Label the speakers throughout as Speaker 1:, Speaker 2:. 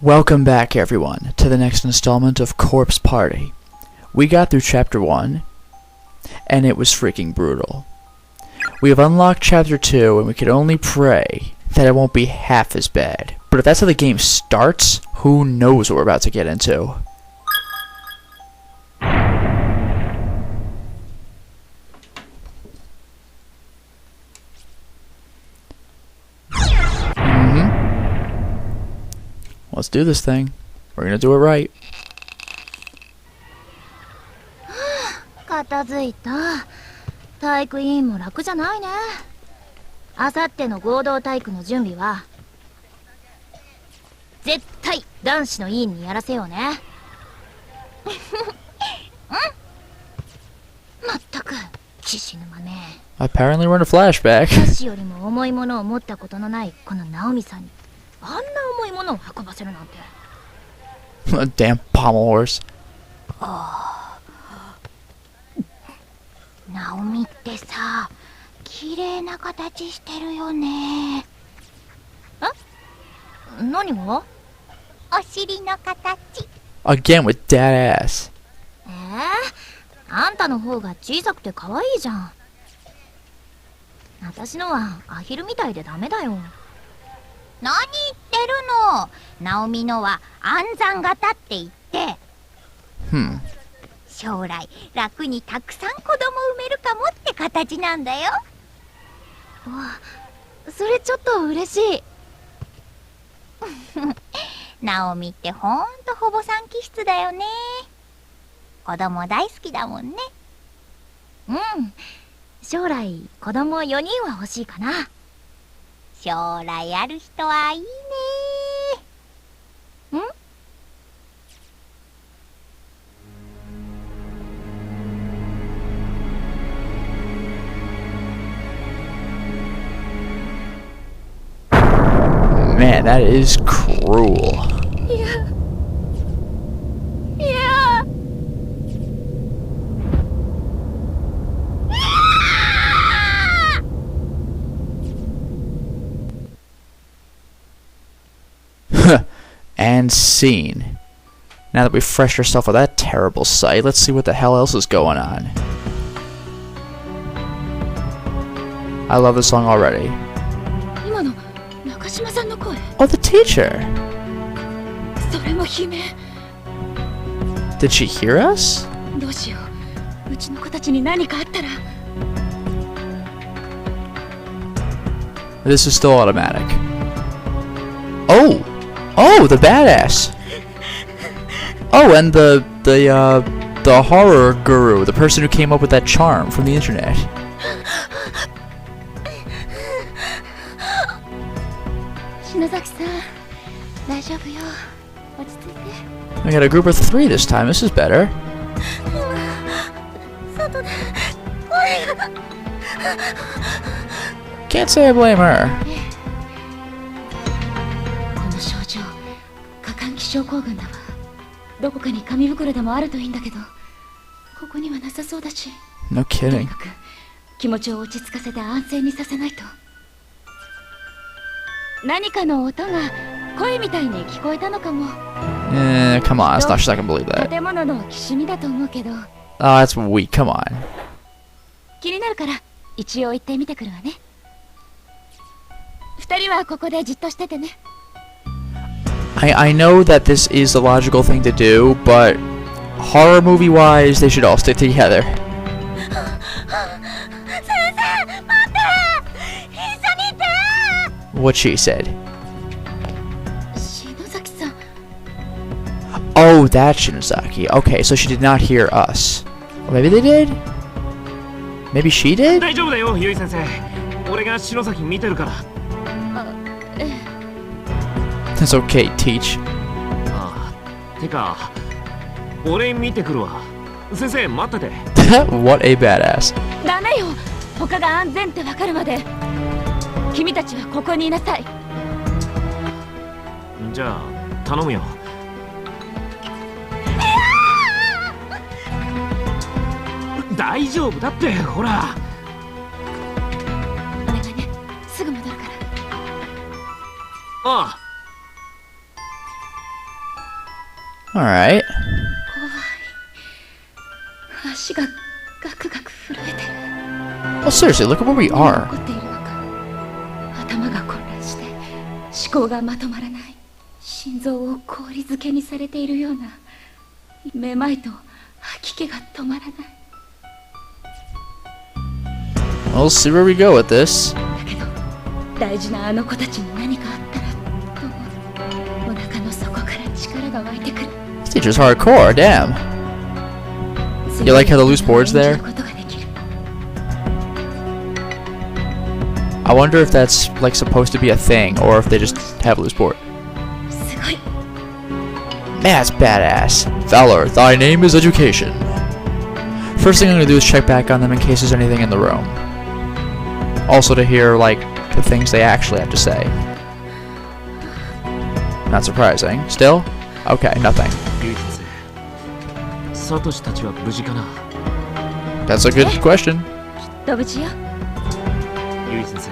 Speaker 1: Welcome back, everyone, to the next installment of Corpse Party. We got through Chapter 1, and it was freaking brutal. We have unlocked Chapter 2, and we can only pray that it won't be half as bad. But if that's how the game starts, who knows what we're about to get into. Let's do this thing. We're gonna do it right.
Speaker 2: 片付いた。体育委員も楽じゃないね。あさっての合同体育の準備は絶対男子の委員にやらせようね。まったく騎士沼ね。
Speaker 1: Apparently we're in a flashback.
Speaker 2: 私よりも重いものを持ったことのないこのナオミさんにあんな重いものを運ばせるなんて。
Speaker 1: A damn pommel horse.
Speaker 2: ナオミってさ、綺麗な形してるよね。え？何が？お尻の形。
Speaker 1: Again with dad ass.
Speaker 2: あんたの方が小さくて可愛いじゃん。私のはアヒルみたいでダメだよ。何言ってるの。ナオミのは暗算型って言って。将来楽にたくさん子供産めるかもって形なんだよ。わ、それちょっと嬉しい。ナオミってほんとほぼ産気質だよね。子供大好きだもんね。うん、将来子供4人は欲しいかな。将来ある人はいいね。ん
Speaker 1: Man, that is cruel.
Speaker 2: Yeah.
Speaker 1: And scene. Now that we've freshed ourselves with that terrible sight, let's see what the hell else is going on. I love this song already. Oh, the teacher! Did she hear us? This is still automatic. Oh! Oh, the badass! Oh, and the horror guru, the person who came up with that charm from the internet. We got a group of 3 this time. This is better. Can't say I blame her.
Speaker 2: 症候群だわ。どこかに紙袋でもあるといいんだけど、ここにはなさそうだし。
Speaker 1: No kidding.
Speaker 2: とにかく気持ちを落ち着かせて安静にさせないと。何かの音が声みたいに聞こえたのかも。
Speaker 1: Come on, it's not sure I can believe that.
Speaker 2: 建物のきしみだと思うけど。
Speaker 1: Oh, that's weak. Come on.
Speaker 2: 気になるから一応行ってみてくるわね。2人はここでじっとしててね。
Speaker 1: I know that this is the logical thing to do, but horror movie wise, they should all stick together. What she said. Oh, that's Shinozaki. Okay, so she did not hear us. Or maybe they did? Maybe she did? It's okay, teach. What a badass.
Speaker 2: ダメよ。他が安全ってわかるまで。君たちはここにいなさい。
Speaker 3: じゃあ頼むよ。大丈夫だって、ほら。
Speaker 2: お願いね。すぐ戻るから。
Speaker 3: ああ。
Speaker 1: Alright.
Speaker 2: 怖い。足がガクガク震えてる。
Speaker 1: Well, seriously, look at where we
Speaker 2: 何が
Speaker 1: are.
Speaker 2: 起こっているのか。頭が混乱して思考がまとまらない。心臓を氷漬けにされているような。めまいと吐き気が止まらない。
Speaker 1: We'll see where we go with this.
Speaker 2: だけど大事なあの子たちに何かあったらとお腹の底から力が湧いてくる。
Speaker 1: This teacher's hardcore, damn. You like how the loose board's there? I wonder if that's like supposed to be a thing or if they just have a loose board.
Speaker 2: すごい。
Speaker 1: Man, that's badass. Valor, thy name is education. First thing I'm gonna do is check back on them in case there's anything in the room. Also to hear, like, the things they actually have to say. Not surprising. Still? Okay, nothing.
Speaker 3: ゆい先生、サトシたちは無事かな。
Speaker 1: That's a good question.
Speaker 2: どぶちよ。
Speaker 3: ゆい先生。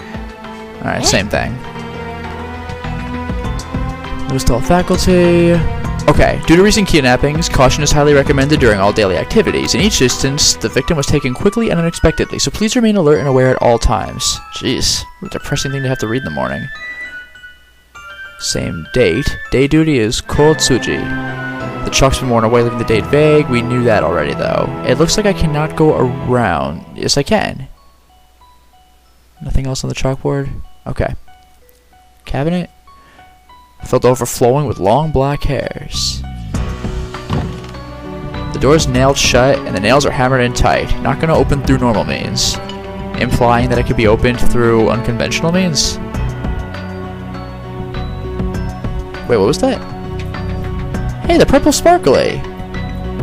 Speaker 1: Alright, same thing. There's still faculty. Okay, due to recent kidnappings, caution is highly recommended during all daily activities. In each instance, the victim was taken quickly and unexpectedly, so please remain alert and aware at all times. Jeez, what a depressing thing to have to read in the morning. Same date. Day duty is Kotsuji. The chalk's been worn away, leaving the date vague. We knew that already, though. It looks like I cannot go around. Yes, I can. Nothing else on the chalkboard? Okay. Cabinet? Filled overflowing with long black hairs. The door is nailed shut, and the nails are hammered in tight. Not gonna open through normal means. Implying that it could be opened through unconventional means? Wait, what was that? Hey, the purple sparkly!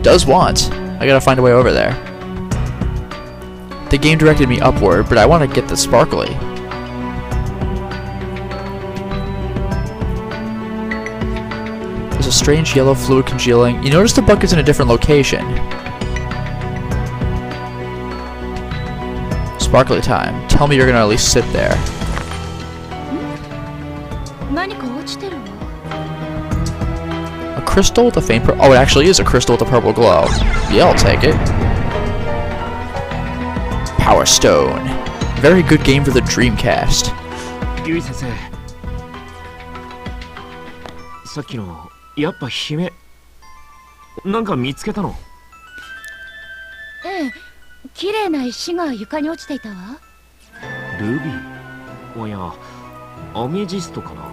Speaker 1: Does want. I gotta find a way over there. The game directed me upward, but I want to get the sparkly. There's a strange yellow fluid congealing. You notice the bucket's in a different location. Sparkly time. Tell me you're gonna at least sit there.
Speaker 2: 何か落ちてるわ。
Speaker 1: A crystal with a faint oh, it actually is a crystal with a purple glow. Yeah, I'll take it. Power Stone. Very good game for the Dreamcast.
Speaker 3: ゆい先生。さっきのやっぱ姫。なんか見つけたの。
Speaker 2: ええ、綺麗な石が床に落ちていたわ。
Speaker 3: ルビー。おや、アメジストかな。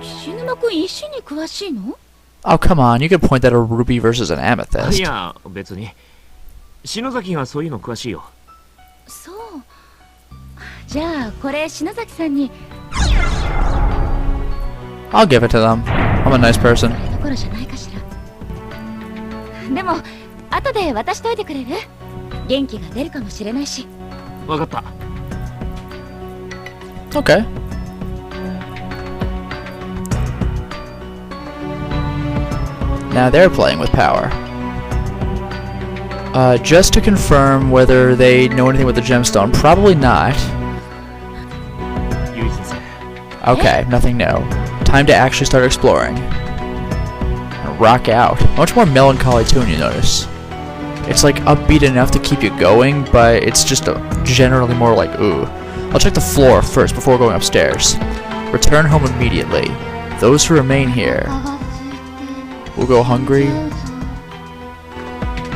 Speaker 2: 菱沼くん石に詳しいの？
Speaker 1: Oh, come on. You could point that at a ruby versus an
Speaker 3: い
Speaker 1: amethyst.
Speaker 3: や、別に。篠崎がそういうの詳しいよ。
Speaker 2: そう。じゃあこれ篠崎さんに。
Speaker 1: I'll give it to them. I'm a nice person.
Speaker 2: ところじゃないかしら。でも後で渡しといてくれる？元気が出るかもしれないし。
Speaker 3: わかった。
Speaker 1: Okay. Now they're playing with power. Just to confirm whether they know anything with the gemstone, probably not.
Speaker 3: ゆい先生。
Speaker 1: Okay, nothing new. Time to actually start exploring. Rock out. Much more melancholy tune, you notice. It's like upbeat enough to keep you going, but it's just generally more like ooh. I'll check the floor first before going upstairs. Return home immediately. Those who remain here will go hungry.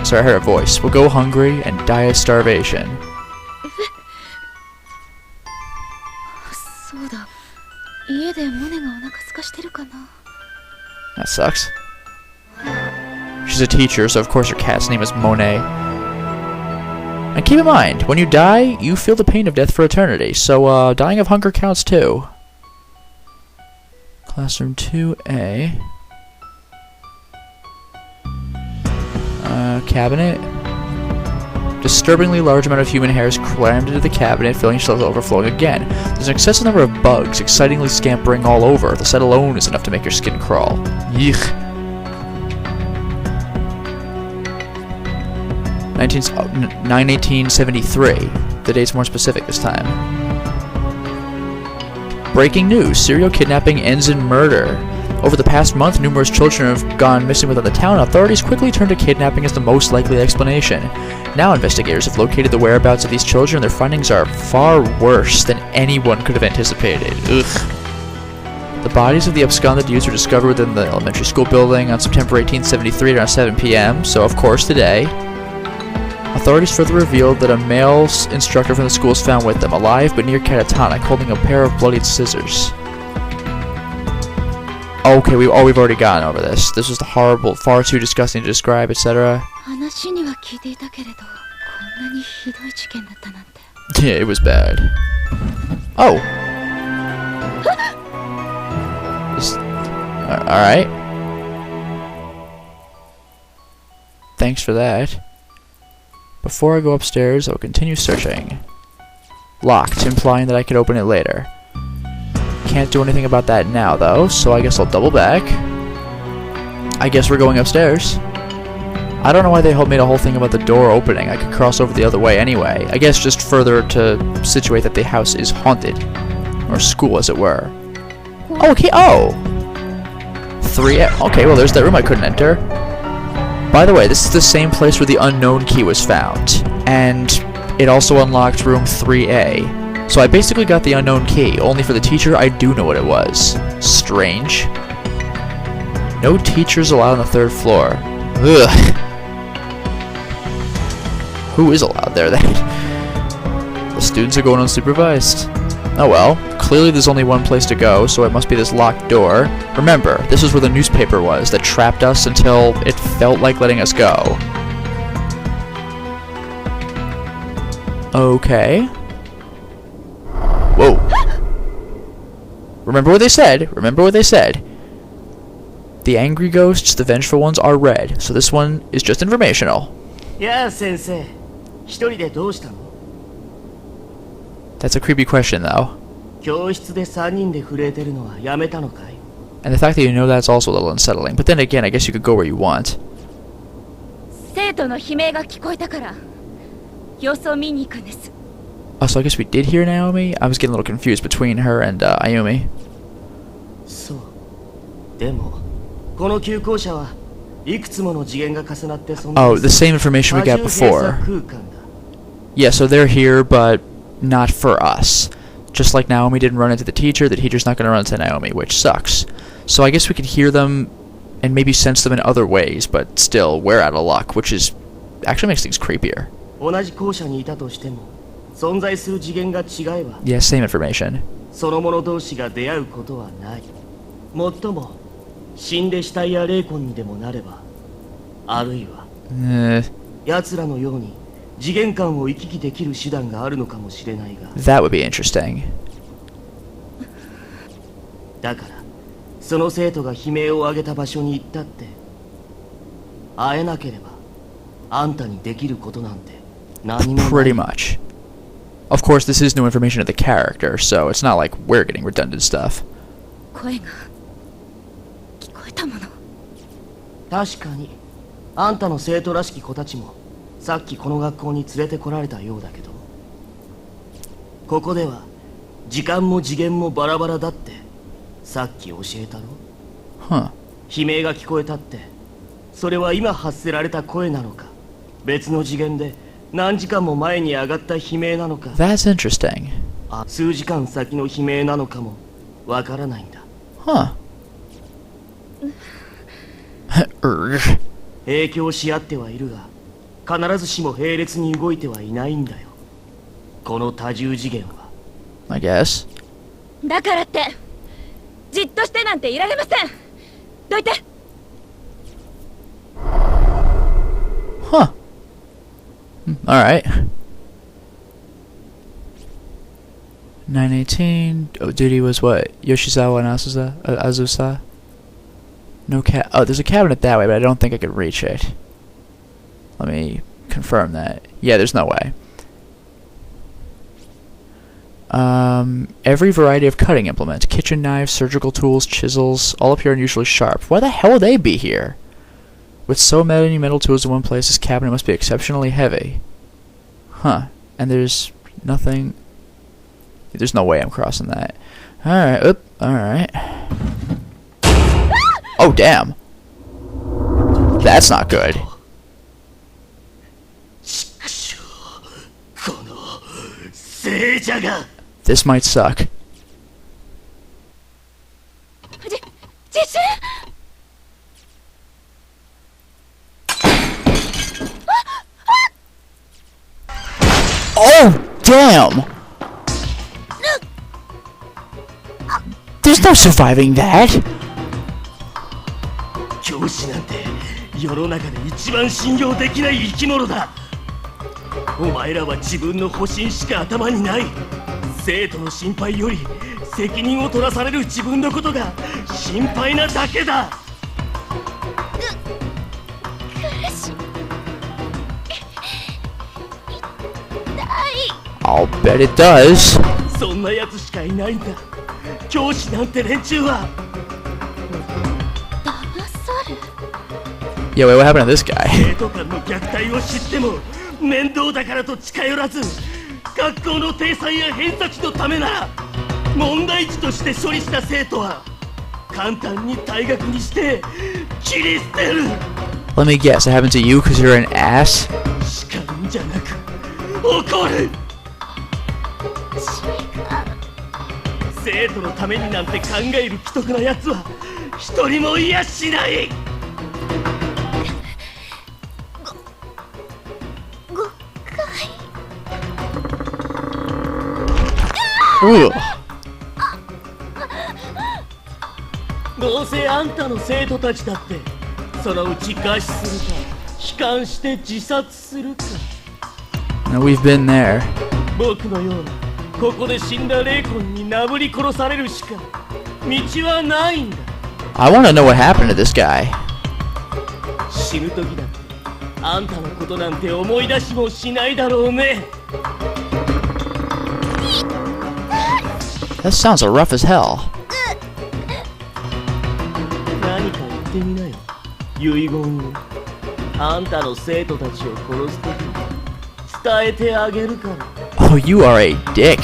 Speaker 1: Sorry, I heard a voice. Will go hungry and die of starvation.
Speaker 2: そうだ。家でモネがお腹空かしてるかな。
Speaker 1: That sucks. She's a teacher, so of course her cat's name is Monet. And keep in mind, when you die, you feel the pain of death for eternity, so dying of hunger counts too. Classroom 2A. Cabinet. Disturbingly large amount of human hairs crammed into the cabinet, filling shelves overflowing again. There's an excessive number of bugs, excitingly scampering all over. The sight alone is enough to make your skin crawl. Yeesh. 9/18/73. The date's more specific this time. Breaking news. Serial kidnapping ends in murder. Over the past month, numerous children have gone missing within the town. Authorities quickly turned to kidnapping as the most likely explanation. Now investigators have located the whereabouts of these children, and their findings are far worse than anyone could have anticipated. Ugh. The bodies of the absconded youths were discovered within the elementary school building on September 1873 around 7 p.m., so of course today. Authorities further revealed that a male instructor from the school was found with them, alive but near catatonic, holding a pair of bloodied scissors. Okay, we've already gotten over this. This was the horrible, far too disgusting to describe, etc. Yeah, it was bad. Oh! Alright. Thanks for that. Before I go upstairs, I'll continue searching. Locked, implying that I could open it later. Can't do anything about that now, though, so I guess I'll double back. I guess we're going upstairs. I don't know why they made a whole thing about the door opening. I could cross over the other way anyway. I guess just further to situate that the house is haunted. Or school, as it were. Okay, oh! 3. Okay, well, there's that room I couldn't enter. By the way, this is the same place where the unknown key was found. And it also unlocked room 3A. So I basically got the unknown key, only for the teacher I do know what it was. Strange. No teachers allowed on the 3rd floor. Ugh. Who is allowed there then? The students are going unsupervised. Oh well, clearly there's only one place to go, so it must be this locked door. Remember, this is where the newspaper was that trapped us until it felt like letting us go. Okay. Whoa. Remember what they said. Remember what they said. The angry ghosts, the vengeful ones, are red. So this one is just informational.
Speaker 4: Yeah, Sensei. 一人でどうしたの?
Speaker 1: That's a creepy question, though.
Speaker 4: 教室で3人で震えてるのはやめたのかい?
Speaker 1: And the fact that you know that's also a little unsettling. But then again, I guess you could go where you want.
Speaker 2: 生徒の悲鳴が聞こえたから様子を見に行くんです。
Speaker 1: Oh, so I guess we did hear Naomi? I was getting a little confused between her and Ayumi.
Speaker 4: そう。でも、この旧校舎はいくつもの次元が重なって存在
Speaker 1: Oh, the same information we got
Speaker 4: 多重閉
Speaker 1: before.
Speaker 4: 鎖空間だ。
Speaker 1: Yeah, so they're here, but not for us. Just like Naomi didn't run into the teacher's not going to run into Naomi, which sucks. So I guess we could hear them and maybe sense them in other ways, but still, we're out of luck, which is actually makes things creepier.
Speaker 4: 同じ校舎にいたとしても、存在する次元が違えば、
Speaker 1: Yeah, same information.
Speaker 4: その者同士が出会うことはない。もっとも、死んで死体や霊魂にでもなれば、あるいは、奴らのように次元間を行き来できる手段があるのかもしれないが。
Speaker 1: That would be interesting.
Speaker 4: だから、その生徒が悲鳴を上げた場所に行ったって、会えなければ、あんたにできることなんて何もない。
Speaker 1: Pretty much. Of course, this is new information to the character, so it's not like we're getting redundant stuff.
Speaker 2: 声が聞こえたもの。
Speaker 4: 確かに、あんたの生徒らしき子たちも、さっきこの学校に連れてこられたようだけど、ここでは時間も次元もバラバラだってさっき教えたろ。
Speaker 1: Huh.
Speaker 4: 悲鳴が聞こえたって、それは今発せられた声なのか、別の次元で何時間も前に上がった悲鳴なのか、
Speaker 1: That's interesting.
Speaker 4: 数時間先の悲鳴なのかもわからないんだ。
Speaker 1: Huh.
Speaker 4: 影響し合ってはいるが、必ずしも並列に動いてはいないんだよ、この多重次元は。
Speaker 1: I guess.
Speaker 2: だからってじっとしてなんていられません。どいて。
Speaker 1: Huh. Alright. 918. Oh, duty was what? Yoshizawa and Azusa? No oh, there's a cabinet that way, but I don't think I could reach it. Let me confirm that. Yeah, there's no way. Every variety of cutting implement. Kitchen knives, surgical tools, chisels, all appear unusually sharp. Why the hell would they be here? With so many metal tools in one place, this cabinet must be exceptionally heavy. Huh. And there's nothing... There's no way I'm crossing that. Alright, alright. Oh, damn. That's not good.
Speaker 4: 畜生、この聖者が。
Speaker 1: This might suck.
Speaker 2: 自信
Speaker 1: Oh, damn! There's no surviving that!
Speaker 4: 教師なんて世の中で一番信用できない生き物だ。お前らは自分の保身しか頭にない。生徒の心配より責任を取らされる自分のことが心配なだけだ。
Speaker 1: I'll bet it does.
Speaker 4: そんなやつしかいないんだ。教師なんて連中は。
Speaker 1: Yo, wait, what happened to this guy?
Speaker 4: 生徒間の虐待を知っても面倒だからと近寄らず、学校の体裁や偏差値のためなら問題児として処理した生徒は簡単に退学にして切り捨てる。
Speaker 1: Let me guess, it happened to you because you're an ass?
Speaker 4: 叱るんじゃなく怒る。生徒のためになんて考える奇特なやつは一人もいやしない。
Speaker 1: Ugh.
Speaker 4: どうせあんたの生徒たちだってそのうち餓死するか悲観して自殺するか。
Speaker 1: No, we've been there.
Speaker 4: 僕のようなここで死んだ霊魂になぶり殺されるしか道はないんだ。
Speaker 1: I want to know what happened to this guy.
Speaker 4: 死ぬ時だってあんたのことなんて思い出しもしないだろうね。
Speaker 1: That sounds rough as hell.
Speaker 4: 何か言ってみなよ、遺言を。あんたの生徒たちを殺す時に伝えてあげるから。
Speaker 1: Oh, you are a dick.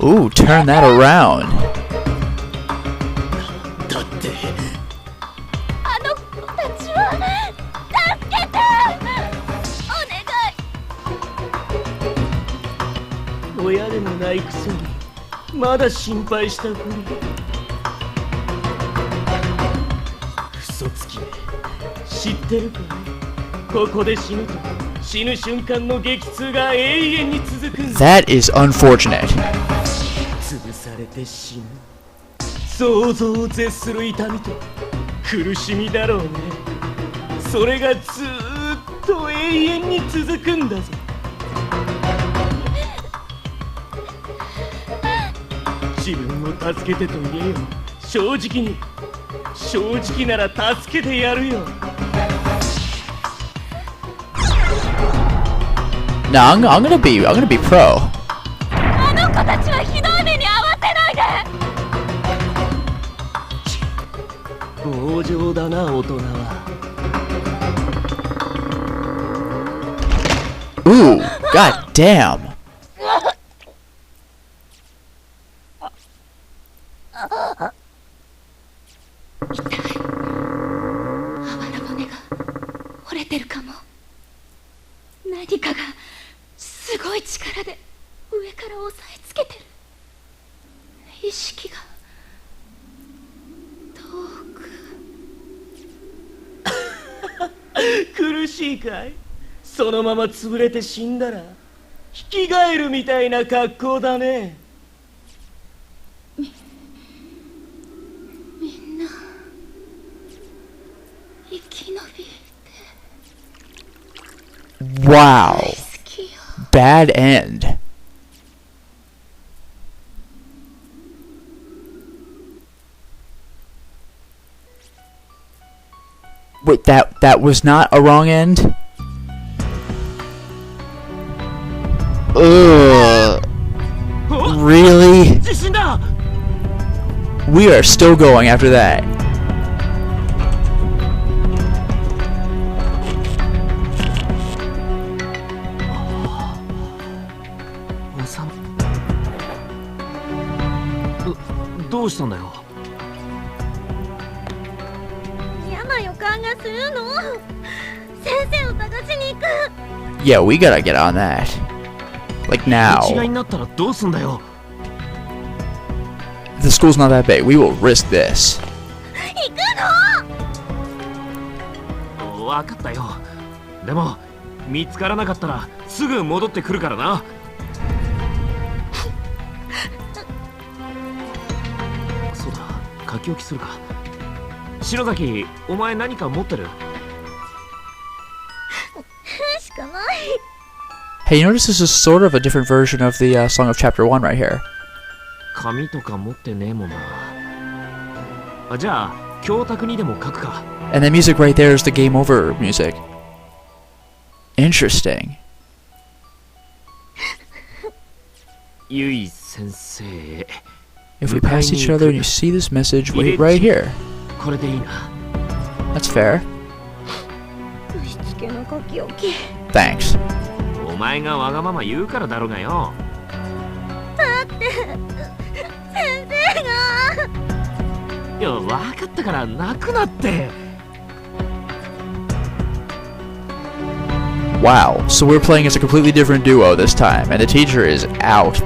Speaker 1: Ooh, turn that around.
Speaker 4: だって
Speaker 2: あの子たちは助けてお願い。
Speaker 4: 親でもないくせにまだ心配したふり。嘘つきめ、知ってるかい？ここで死ぬと死ぬ瞬間の激痛が永遠に続くんだ。
Speaker 1: That is unfortunate.
Speaker 4: 潰されて死ぬ、想像を絶する痛みと苦しみだろうね。それがずーっと永遠に続くんだぞ。自分を助けてと言えよ。正直に、正直なら助けてやるよ。
Speaker 1: No, I'm gonna be pro.
Speaker 2: あの子たちはひどい目に遭わせないで。
Speaker 4: 強情だな、大人は。
Speaker 1: Ooh, god damn.
Speaker 2: 骨が折れてるかも。何かがすごい力で上から押さえつけてる。意識が遠く。
Speaker 4: 苦しいかい？そのまま潰れて死んだら生き返るみたいな格好だね。
Speaker 2: みんな生き延び
Speaker 1: Wow.
Speaker 2: 好きよ。
Speaker 1: Bad end. Wait, that was not a wrong end? Ugh. Really?
Speaker 4: 地震だ。
Speaker 1: We are still going after that.
Speaker 3: Oh, どうしたんだよ。
Speaker 2: 嫌な予感がするの。先生を探しに行く。
Speaker 1: Yeah, we gotta get on that. Like
Speaker 3: 違い
Speaker 1: now.
Speaker 3: になったらどうすんだよ。
Speaker 1: The school's not that big. We will risk this.
Speaker 2: 行くの。
Speaker 3: わかったよ。でも見つからなかったらすぐ戻ってくるからな。そうだ、書き置きするか。篠崎、お前何か持ってる？
Speaker 2: しかない。
Speaker 1: Hey, you notice this is sort of a different version of the song of chapter 1 right here.
Speaker 3: 紙とか持ってねえもんな。あ、じゃあ教託にでも書くか。
Speaker 1: And that music right there is the game over music. Interesting.
Speaker 3: ゆい先生。
Speaker 1: If we pass each other and you see this message, wait right here.
Speaker 3: これでいいな。
Speaker 1: That's fair.
Speaker 2: ぶしつけの書き置き。
Speaker 1: Thanks.
Speaker 3: お前がわがまま言うからだろうがよ。
Speaker 2: だって先生が。
Speaker 3: いや、わかったから泣くなって。
Speaker 1: Wow, so we're playing as a completely different duo this time, and the teacher is out.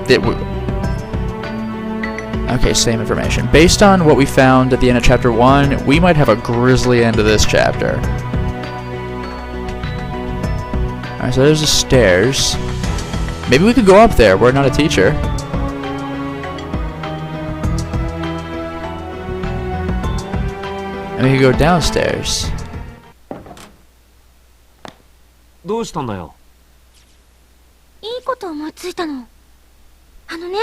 Speaker 1: Okay, same information. Based on what we found at the end of chapter 1, we might have a grisly end to this chapter. Alright, so there's the stairs. Maybe we could go up there. We're not a teacher. And we could go downstairs.
Speaker 3: どうしたんだよ。
Speaker 2: いいこと思いついたの。あのね、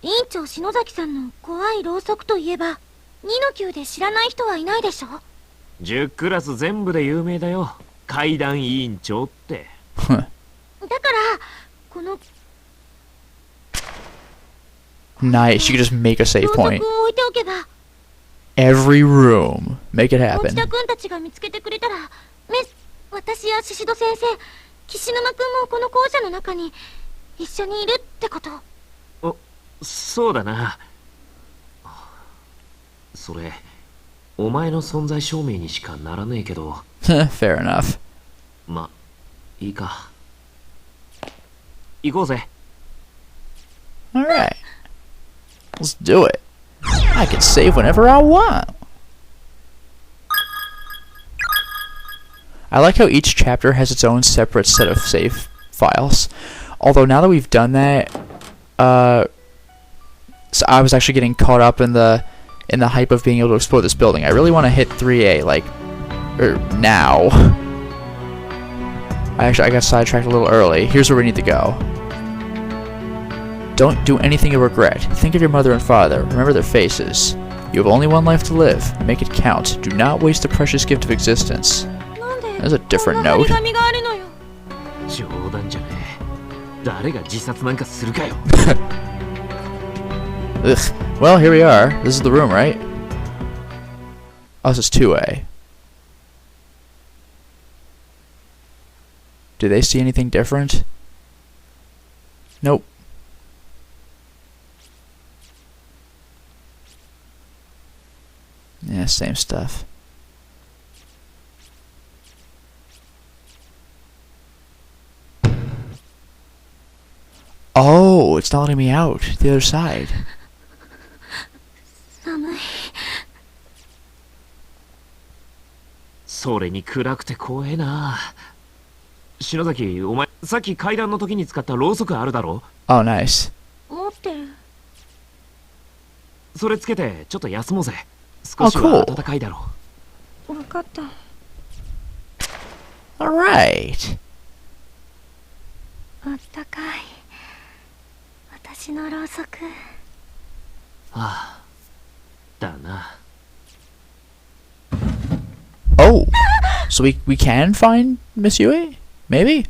Speaker 2: 委員長篠崎さんの怖いろうそくといえば、2の級で知らない人はいないでしょ。
Speaker 3: 10クラス全部で有名だよ。階段委員長って。
Speaker 2: だからこの
Speaker 1: Nice, you could just make a
Speaker 2: ろ
Speaker 1: save
Speaker 2: うそくを
Speaker 1: point.
Speaker 2: 置いておけば、
Speaker 1: Every room. Make it
Speaker 2: 持
Speaker 1: happen.
Speaker 2: 田くんたちが見つけてくれたら、私や宍戸先生、岸沼くんもこの校舎の中に一緒にいるってこと。
Speaker 3: そうだな。それ、お前の存在証明にしかならねえけど。
Speaker 1: Fair enough.
Speaker 3: ま、いいか。行こうぜ。
Speaker 1: Alright. Let's do it. I can save whenever I want. I like how each chapter has its own separate set of save files. Although now that we've done that, so I was actually getting caught up in the hype of being able to explore this building. I really want to hit 3A, like, now. I got sidetracked a little early. Here's where we need to go. Don't do anything you regret. Think of your mother and father. Remember their faces. You have only one life to live. Make it count. Do not waste the precious gift of existence. That's a different note.
Speaker 3: 冗談じゃねえ。誰が自殺なんかするかよ。
Speaker 1: Ugh. Well, here we are. This is the room, right? Oh, this is 2A. Do they see anything different? Nope. Yeah, same stuff. Oh, it's not letting me out. The other side.
Speaker 2: 寒い。
Speaker 3: それに暗くて怖えな。篠崎、お前、さっき階段の時に使ったろうそくあるだろ？
Speaker 1: Oh, nice.
Speaker 2: 持ってる。
Speaker 3: それつけて、ちょっと休もうぜ。少しは暖かいだろう。
Speaker 2: わかった。
Speaker 1: Alright.
Speaker 2: あったかい。私のろうそく。
Speaker 3: ああ、だな。
Speaker 1: Oh, so we can find Miss Yui? Maybe?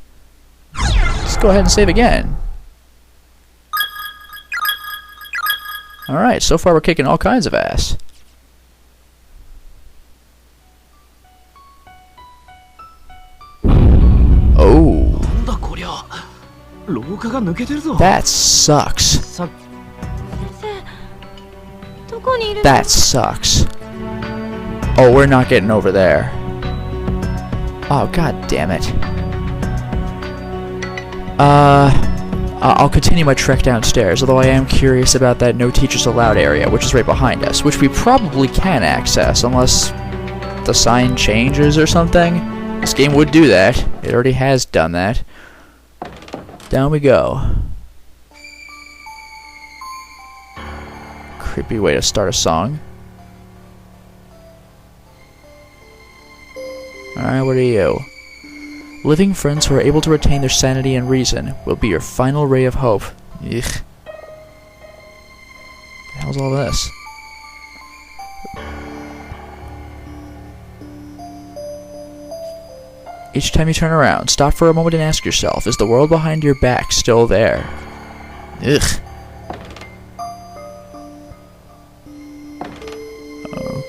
Speaker 1: Let's go ahead and save again. Alright, so far we're kicking all kinds of ass. Oh.
Speaker 3: なんだこりゃ。廊下が抜けてるぞ。
Speaker 1: That sucks.
Speaker 3: さ
Speaker 2: どこにいるの？
Speaker 1: That sucks. Oh, we're not getting over there. Oh, god damn it. I'll continue my trek downstairs, although I am curious about that no teachers allowed area, which is right behind us, which we probably can access, unless the sign changes or something. This game would do that. It already has done that. Down we go. Creepy way to start a song. Alright, what are you? Living friends who are able to retain their sanity and reason will be your final ray of hope. Ugh. The hell's all this? Each time you turn around, stop for a moment and ask yourself, is the world behind your back still there? Ugh.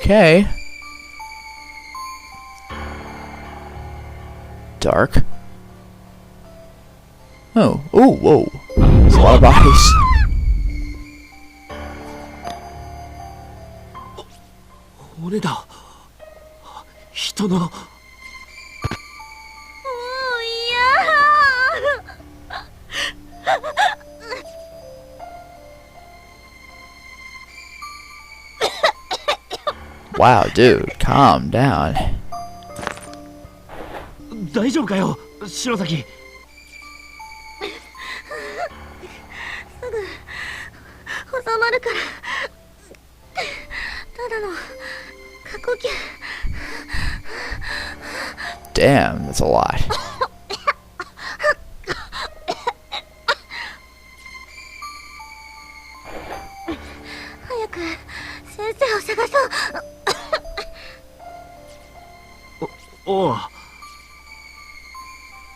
Speaker 1: Okay. Dark. Oh, oh, whoa. There's a lot of bodies.
Speaker 3: 骨だ。人の。
Speaker 1: Wow, dude, calm down.
Speaker 3: 大丈夫かよ、篠崎。
Speaker 2: 収まるから。ただの過呼吸。
Speaker 1: Damn, that's a lot.
Speaker 2: 早く先生を探そう。
Speaker 3: おう。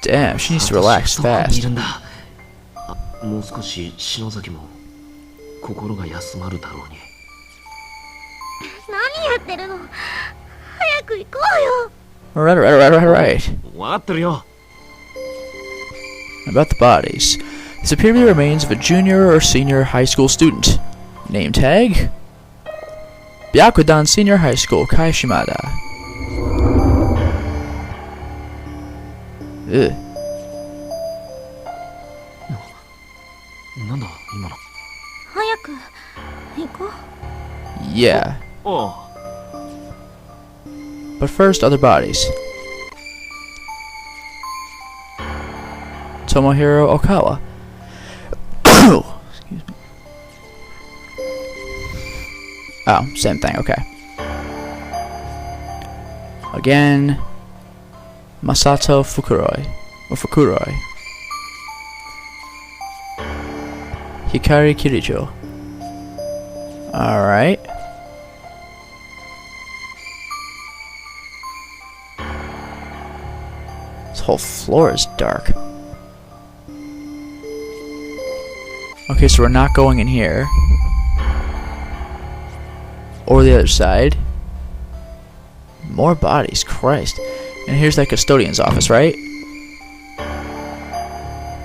Speaker 1: Damn, she needs to relax
Speaker 3: どこにい
Speaker 1: fast.
Speaker 3: るんだ。もう少し篠崎も心が休まるだろうに。
Speaker 2: 何やってるの？早く行こうよ。
Speaker 1: Right.
Speaker 3: わかってるよ。
Speaker 1: About the bodies. These appear to be the remains of a junior or senior high school student. Name tag? Byakudan Senior High School, Kaishimada. Ugh.
Speaker 3: なんだ今の。
Speaker 2: 早く行こう。
Speaker 1: Yeah.
Speaker 3: おう。
Speaker 1: But first, other bodies. Tomohiro Okawa. Excuse me. Oh, same thing, okay. Again, Masato Fukuroi. Or Fukuroi. Hikari Kirijo. Alright. This whole floor is dark. Okay, so we're not going in here. Or the other side. More bodies, Christ. And here's that custodian's office, right?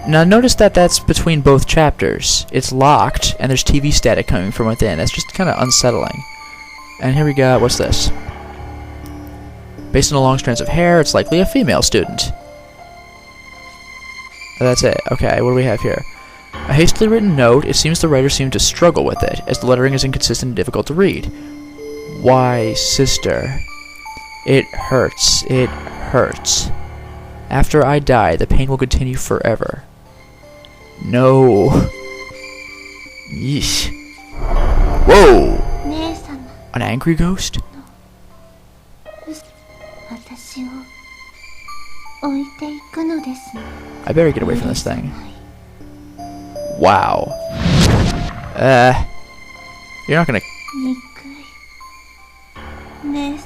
Speaker 1: Now notice that that's between both chapters. It's locked, and there's TV static coming from within. That's just kind of unsettling. And here we got, what's this? Based on the long strands of hair, it's likely a female student. Oh, that's it. Okay, what do we have here? A hastily written note. It seems the writer seemed to struggle with it, as the lettering is inconsistent and difficult to read. Why, sister? It hurts. It hurts. After I die, the pain will continue forever. No. Yeesh. Whoa!
Speaker 2: 姉様、
Speaker 1: An angry ghost?
Speaker 2: 私を置いていくのですね。
Speaker 1: I better get away from this thing. Wow. You're not gonna...
Speaker 2: 憎い。姉様、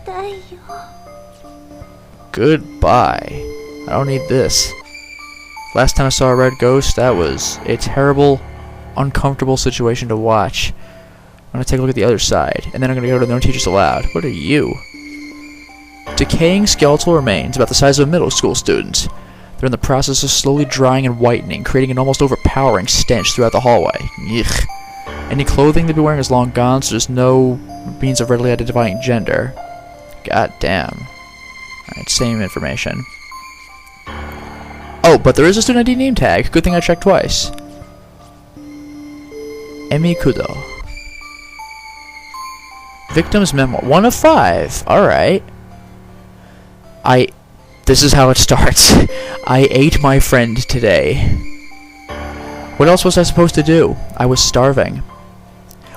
Speaker 2: 痛いよ。
Speaker 1: Goodbye. I don't need this. Last time I saw a red ghost, that was a terrible, uncomfortable situation to watch. I'm gonna take a look at the other side, and then I'm gonna go to No Teachers Allowed. What are you? Decaying skeletal remains about the size of a middle school student. They're in the process of slowly drying and whitening, creating an almost overpowering stench throughout the hallway. Yuck. Any clothing they'd be wearing is long gone, so there's no means of readily identifying gender. God damn. Alright, same information. Oh, but there is a student ID name tag. Good thing I checked twice. Emi Kudo. Victim's memoir. 1 of 5. Alright. This is how it starts. I ate my friend today. What else was I supposed to do? I was starving.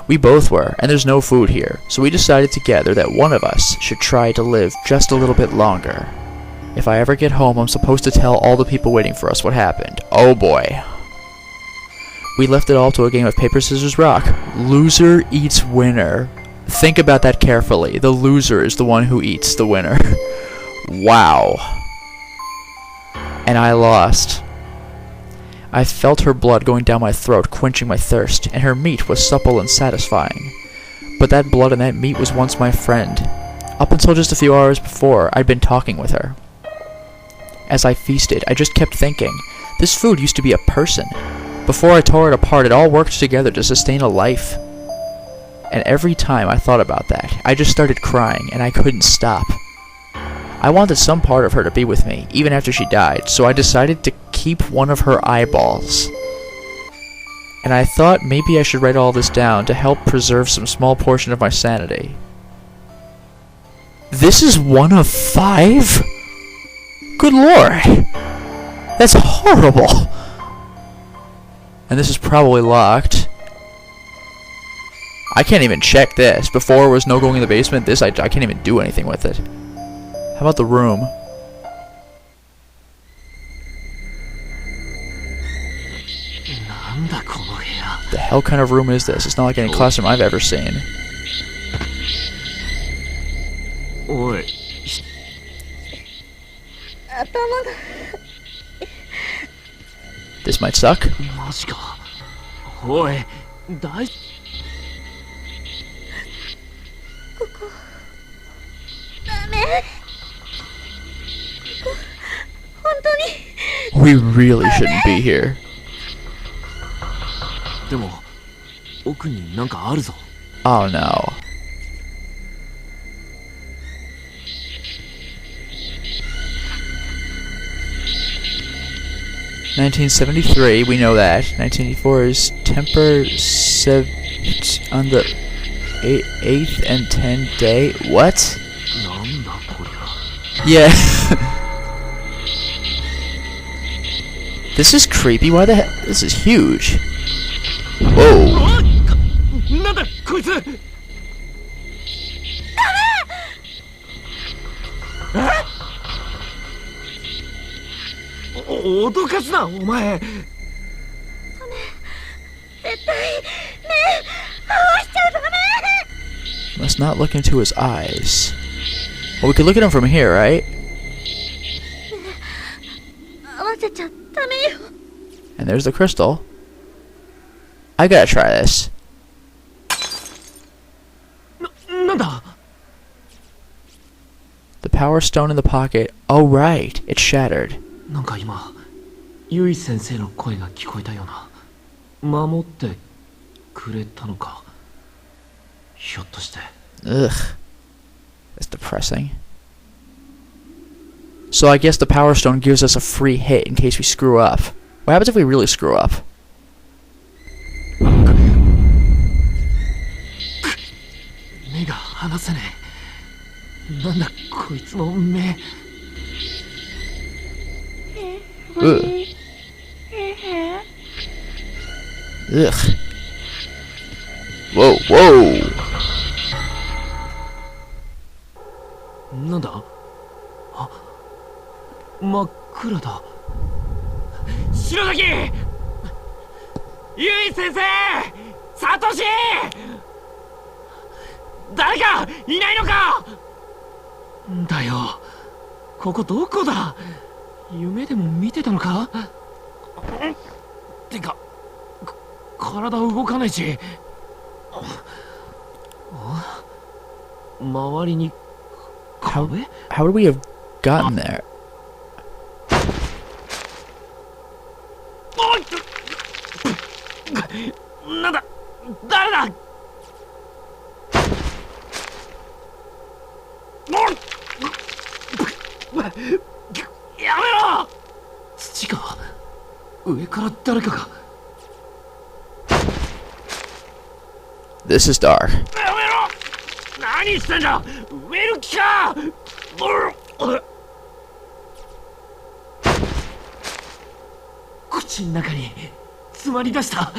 Speaker 1: We both were, and there's no food here, so we decided together that one of us should try to live just a little bit longer. If I ever get home, I'm supposed to tell all the people waiting for us what happened. Oh boy. We left it all to a game of paper, scissors, rock. Loser eats winner. Think about that carefully. The loser is the one who eats the winner. Wow. And I lost. I felt her blood going down my throat, quenching my thirst, and her meat was supple and satisfying. But that blood and that meat was once my friend. Up until just a few hours before, I'd been talking with her. As I feasted, I just kept thinking, this food used to be a person. Before I tore it apart, it all worked together to sustain a life. And every time I thought about that, I just started crying, and I couldn't stop. I wanted some part of her to be with me, even after she died, so I decided to keep one of her eyeballs. And I thought maybe I should write all this down to help preserve some small portion of my sanity. This is 1 of 5? Good lord! That's horrible! And this is probably locked. I can't even check this. Before was no going in the basement, this I can't even do anything with it. How about the room? The hell kind of room is this? It's not like any classroom I've ever seen.
Speaker 3: Oi.
Speaker 1: This might suck.
Speaker 3: マジか。おい、大
Speaker 1: We really shouldn't be here.
Speaker 3: でも、奥になんかあるぞ。
Speaker 1: Oh no. (1973), we know that. 1984 is temper on the 8th and 10th day. What?
Speaker 3: なんだこりゃ。
Speaker 1: Yeah. This is creepy. Why the heck? This is huge. Whoa.
Speaker 3: なんだこいつ。脅かすなお前。
Speaker 2: 絶対目合わしちゃうとダメ。
Speaker 1: Must not look into his eyes. Well, we could look at him from here, right?
Speaker 2: 合わせちゃダメよ。
Speaker 1: And there's the crystal. I gotta try this.
Speaker 3: なんだ。
Speaker 1: The power stone in the pocket. Oh, right. It's shattered.
Speaker 3: なんか今、ゆい先生の声が聞こえたような。守ってくれたのか。ひょっとして。
Speaker 1: Ugh. That's depressing. So I guess the power stone gives us a free hit in case we screw up. What happens if we really screw up?
Speaker 3: 目が離せねえ。なんだこいつの目。
Speaker 1: Ugh. Ugh. Whoa, whoa.
Speaker 3: なんだ。あ、真っ暗だ。篠崎。ゆい先生。サトシ。誰かいないのか。だよ。ここどこだ。夢でも見てたのか。てか体動かねえし。周りに
Speaker 1: How,
Speaker 3: 壁？
Speaker 1: how would we have gotten there?
Speaker 3: なんだ、誰だ。やめろ。土か。上から誰かが。
Speaker 1: This is dark.
Speaker 3: やめろ。何してんだ。植える気か。口の中に詰まり出した。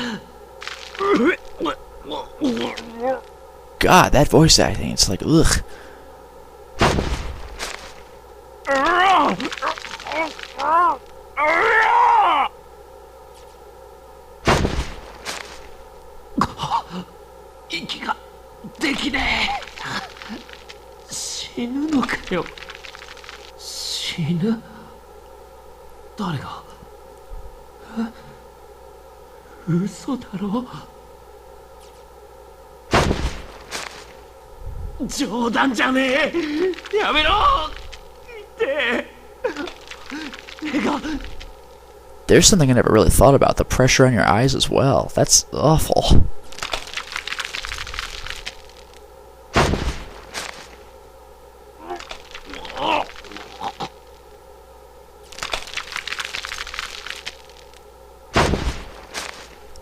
Speaker 1: God, that voice acting, it's like, ugh.
Speaker 3: 息ができねえ。死ぬのかよ。死ぬ？誰が？嘘だろ。冗談じゃねえ。やめろ。手が。
Speaker 1: There's something I never really thought about, the pressure on your eyes as well. That's awful.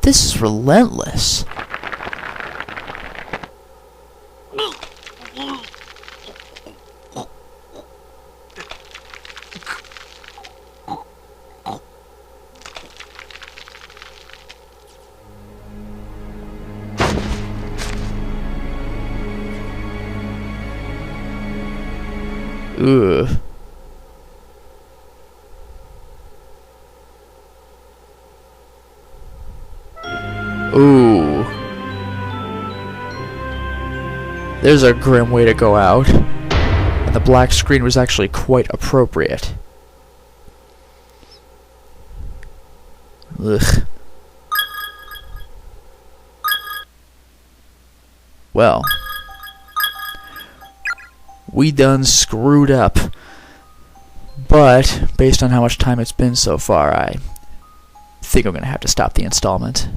Speaker 1: This is relentless. Ugh. Ooh. There's a grim way to go out. And the black screen was actually quite appropriate. Ugh. Well. We done screwed up. But, based on how much time it's been so far, I think I'm gonna have to stop the installment.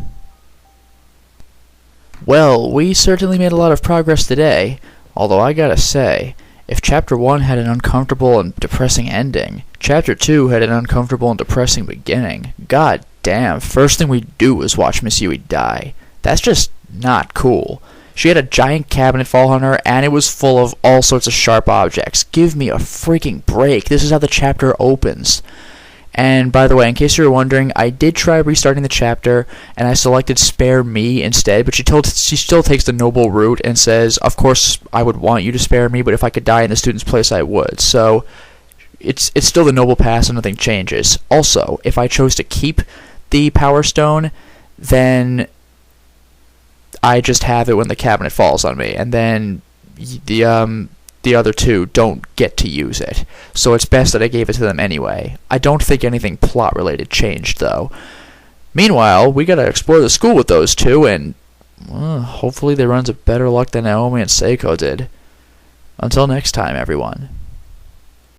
Speaker 1: Well, we certainly made a lot of progress today, although I gotta say, if Chapter 1 had an uncomfortable and depressing ending, Chapter 2 had an uncomfortable and depressing beginning. God damn, first thing we do is watch Miss Yui die. That's just not cool. She had a giant cabinet fall on her, and it was full of all sorts of sharp objects. Give me a freaking break. This is how the chapter opens. And by the way, in case you were wondering, I did try restarting the chapter, and I selected spare me instead, but she still takes the noble route and says, of course I would want you to spare me, but if I could die in the student's place, I would. So, it's still the noble path, and nothing changes. Also, if I chose to keep the Power Stone, then I just have it when the cabinet falls on me, and then the other two don't get to use it. So it's best that I gave it to them anyway. I don't think anything plot-related changed, though. Meanwhile, we gotta explore the school with those two, and hopefully they run into better luck than Naomi and Seiko did. Until next time, everyone.